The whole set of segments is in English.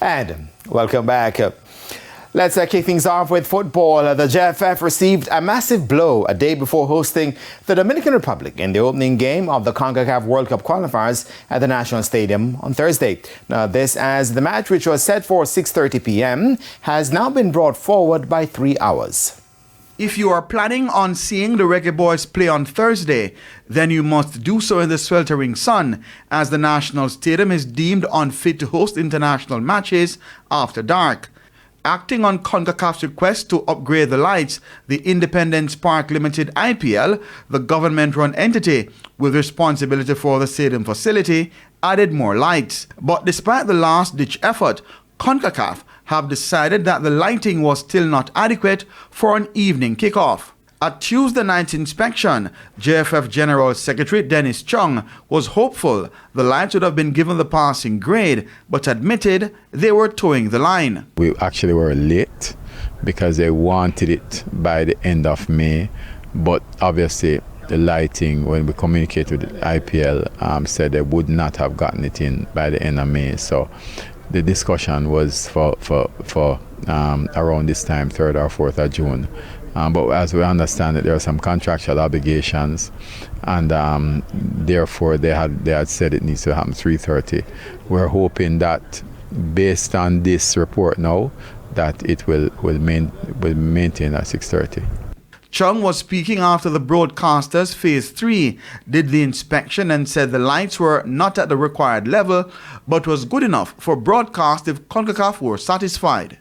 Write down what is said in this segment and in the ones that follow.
And welcome back. Let's kick things off with football. The JFF received a massive blow a day before hosting the Dominican Republic in the opening game of the CONCACAF World Cup qualifiers at the National Stadium on Thursday. Now, this as the match, which was set for 6:30 p.m., has now been brought forward by 3 hours. If you are planning on seeing the Reggae Boys play on Thursday, then you must do so in the sweltering sun, as the National Stadium is deemed unfit to host international matches after dark. Acting on CONCACAF's request to upgrade the lights, the Independence Park Limited IPL, the government-run entity with responsibility for the stadium facility, added more lights. But despite the last-ditch effort, CONCACAF have decided that the lighting was still not adequate for an evening kickoff. At Tuesday night's inspection, JFF General Secretary Dennis Chung was hopeful the lights would have been given the passing grade, but admitted they were towing the line. We actually were late because they wanted it by the end of May, but obviously the lighting, when we communicated with the IPL, said they would not have gotten it in by the end of May. So the discussion was for around this time, 3rd or 4th of June. But as we understand it, there are some contractual obligations, and therefore they had said it needs to happen 3:30. We're hoping that, based on this report now, that it will maintain at 6:30. Chung was speaking after the broadcasters Phase 3 did the inspection and said the lights were not at the required level, but was good enough for broadcast if CONCACAF were satisfied.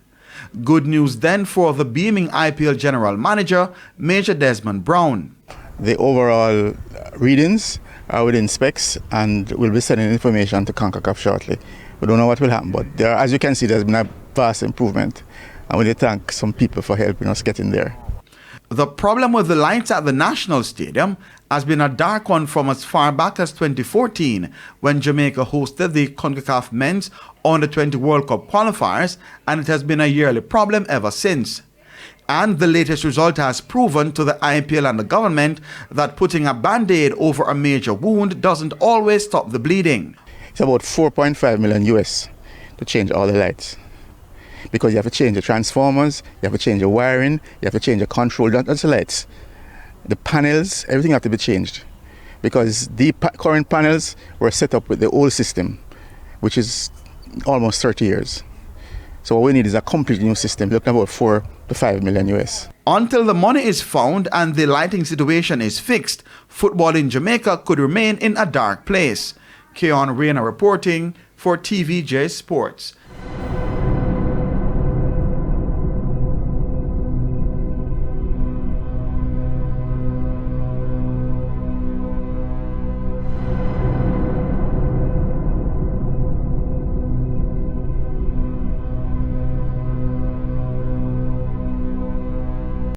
Good news then for the beaming IPL General Manager, Major Desmond Brown. The overall readings are within specs, and we'll be sending information to CONCACAF shortly. We don't know what will happen, but as you can see, there's been a vast improvement, and we need to thank some people for helping us get in there. The problem with the lights at the National Stadium has been a dark one from as far back as 2014, when Jamaica hosted the CONCACAF Men's Under-20 World Cup qualifiers, and it has been a yearly problem ever since. And the latest result has proven to the IPL and the government that putting a band-aid over a major wound doesn't always stop the bleeding. It's about 4.5 million US to change all the lights, because you have to change the transformers, you have to change the wiring, you have to change the control, not just the lights. The panels, everything have to be changed, because the current panels were set up with the old system, which is almost 30 years. So what we need is a complete new system, looking about 4 to 5 million US. Until the money is found and the lighting situation is fixed, football in Jamaica could remain in a dark place. Keon Rayner reporting for TVJ Sports.